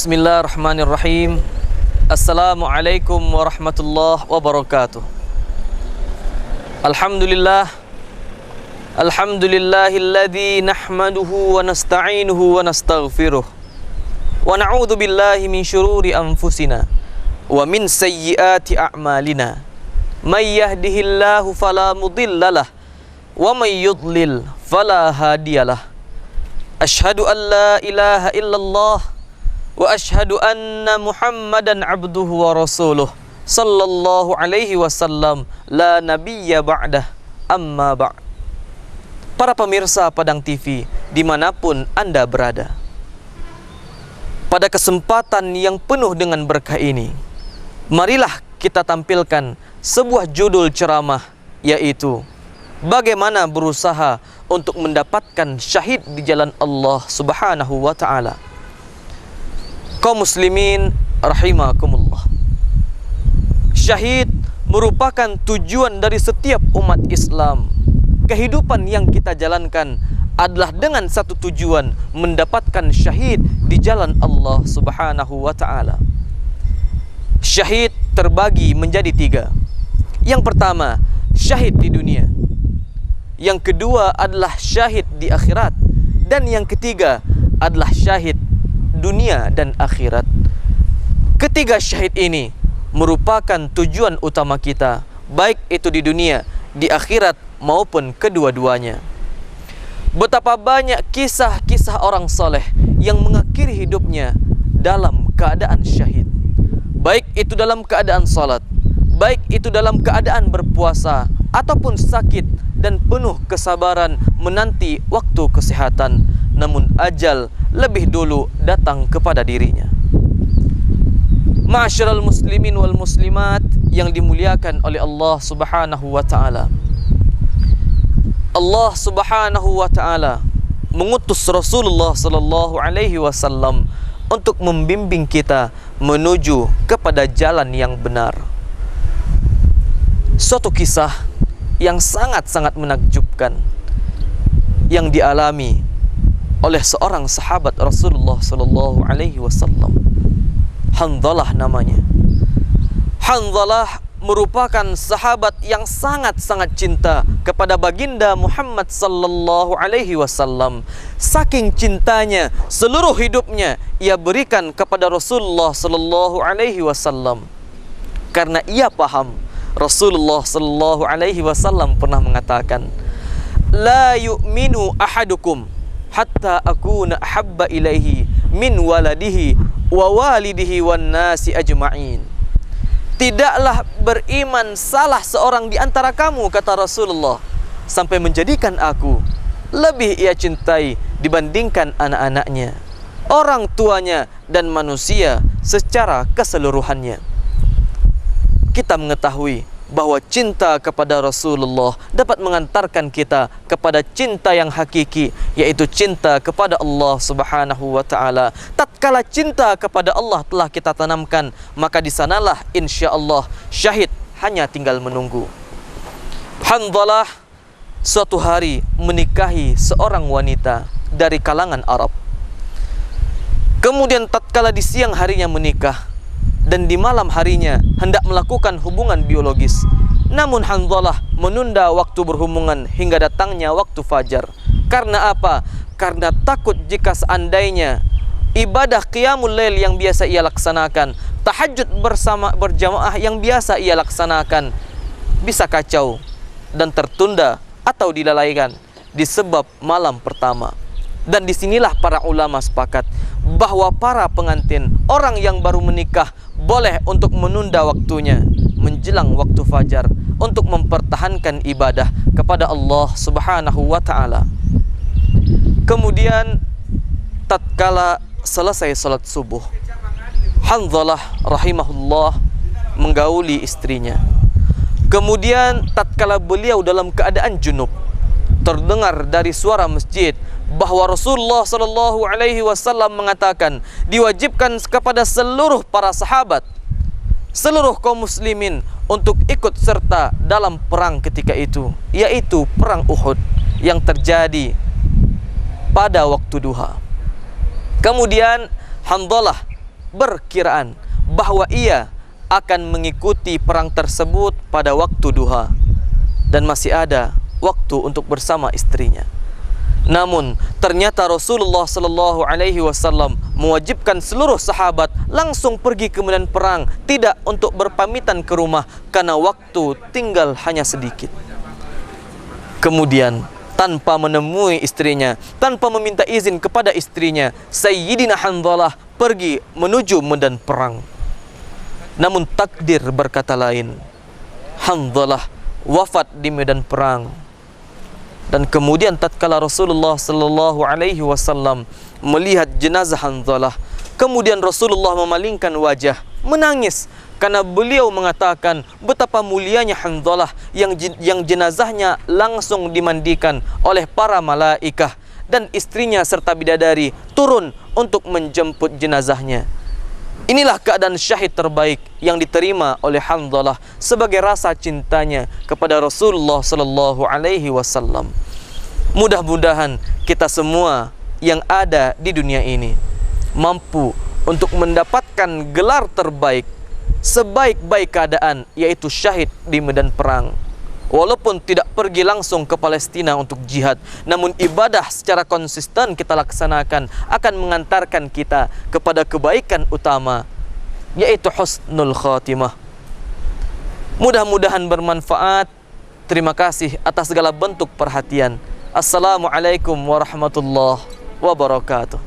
Bismillahirrahmanirrahim. Assalamualaikum warahmatullahi wabarakatuh. Alhamdulillahilladzi nahmaduhu wa nasta'inuhu wa nastaghfiruh. Wa na'udzu billahi min syururi anfusina wa min sayyiati a'malina. May yahdihillahu fala mudhillalah wa may yudlil fala hadiyalah. Asyhadu an la ilaha illallah wa asyhadu anna Muhammadan abduhu wa rasuluh sallallahu alaihi wasallam la nabiyya ba'dah amma ba'd. Para pemirsa Padang TV dimanapun Anda berada, pada kesempatan yang penuh dengan berkah ini, marilah kita tampilkan sebuah judul ceramah, yaitu bagaimana berusaha untuk mendapatkan syahid di jalan Allah Subhanahu wa ta'ala. Kaum muslimin rahimakumullah, syahid merupakan tujuan dari setiap umat Islam. Kehidupan yang kita jalankan adalah dengan satu tujuan, mendapatkan syahid di jalan Allah Subhanahu wa ta'ala. Syahid terbagi menjadi tiga. Yang pertama, syahid di dunia. Yang kedua adalah syahid di akhirat. Dan yang ketiga adalah syahid dunia dan akhirat. Ketiga syahid ini merupakan tujuan utama kita, baik itu di dunia, di akhirat maupun kedua-duanya. Betapa banyak kisah-kisah orang soleh yang mengakhiri hidupnya dalam keadaan syahid, baik itu dalam keadaan salat, baik itu dalam keadaan berpuasa ataupun sakit dan penuh kesabaran menanti waktu kesehatan, namun ajal lebih dulu datang kepada dirinya. Ma'asyiral muslimin wal muslimat yang dimuliakan oleh Allah Subhanahu wa ta'ala, Allah Subhanahu wa ta'ala mengutus Rasulullah sallallahu alaihi wasallam untuk membimbing kita menuju kepada jalan yang benar. Suatu kisah yang sangat-sangat menakjubkan yang dialami oleh seorang sahabat Rasulullah sallallahu alaihi wasallam. Hanzalah namanya. Hanzalah merupakan sahabat yang sangat-sangat cinta kepada baginda Muhammad sallallahu alaihi wasallam. Saking cintanya, seluruh hidupnya ia berikan kepada Rasulullah sallallahu alaihi wasallam. Karena ia paham Rasulullah sallallahu alaihi wasallam pernah mengatakan, "La yu'minu ahadukum hatta akuna ahabba ilaihi min waladihi wa walidihi wan nasi ajma'in." Tidaklah beriman salah seorang di antara kamu, kata Rasulullah, sampai menjadikan aku lebih ia cintai dibandingkan anak-anaknya, orang tuanya, dan manusia secara keseluruhannya. Kita mengetahui bahwa cinta kepada Rasulullah dapat mengantarkan kita kepada cinta yang hakiki, yaitu cinta kepada Allah Subhanahu wa ta'ala. Tatkala cinta kepada Allah telah kita tanamkan, maka di sanalah insyaallah syahid hanya tinggal menunggu. Hanzalah suatu hari menikahi seorang wanita dari kalangan Arab. Kemudian tatkala di siang harinya menikah dan di malam harinya hendak melakukan hubungan biologis, namun Hanzalah menunda waktu berhubungan hingga datangnya waktu fajar. Karena apa? Karena takut jika seandainya ibadah qiyamul lail yang biasa ia laksanakan, tahajud bersama berjamaah yang biasa ia laksanakan, bisa kacau dan tertunda atau dilalaikan disebab malam pertama. Dan disinilah para ulama sepakat bahwa para pengantin, orang yang baru menikah, boleh untuk menunda waktunya menjelang waktu fajar untuk mempertahankan ibadah kepada Allah Subhanahu wa ta'ala. Kemudian tatkala selesai salat subuh, Hanzalah rahimahullah menggauli istrinya. Kemudian tatkala beliau dalam keadaan junub, terdengar dari suara masjid bahwa Rasulullah sallallahu alaihi wasallam mengatakan diwajibkan kepada seluruh para sahabat, seluruh kaum muslimin untuk ikut serta dalam perang ketika itu, yaitu perang Uhud yang terjadi pada waktu duha. Kemudian Hanzalah berkiraan bahwa ia akan mengikuti perang tersebut pada waktu duha dan masih ada waktu untuk bersama istrinya. Namun ternyata Rasulullah sallallahu alaihi wasallam mewajibkan seluruh sahabat langsung pergi ke medan perang, tidak untuk berpamitan ke rumah karena waktu tinggal hanya sedikit. Kemudian tanpa menemui istrinya, tanpa meminta izin kepada istrinya, Sayyidina Hanzalah pergi menuju medan perang. Namun takdir berkata lain. Hanzalah wafat di medan perang. Dan kemudian tatkala Rasulullah sallallahu alaihi wasallam melihat jenazah Hanzalah, kemudian Rasulullah memalingkan wajah, menangis karena beliau mengatakan betapa mulianya Hanzalah yang jenazahnya langsung dimandikan oleh para malaikah dan istrinya serta bidadari turun untuk menjemput jenazahnya. Inilah keadaan syahid terbaik yang diterima oleh Hanzalah sebagai rasa cintanya kepada Rasulullah sallallahu alaihi wasallam. Mudah-mudahan kita semua yang ada di dunia ini mampu untuk mendapatkan gelar terbaik, sebaik-baik keadaan, yaitu syahid di medan perang. Walaupun tidak pergi langsung ke Palestina untuk jihad, namun ibadah secara konsisten kita laksanakan akan mengantarkan kita kepada kebaikan utama, yaitu husnul khatimah. Mudah-mudahan bermanfaat. Terima kasih atas segala bentuk perhatian. Assalamualaikum warahmatullahi wabarakatuh.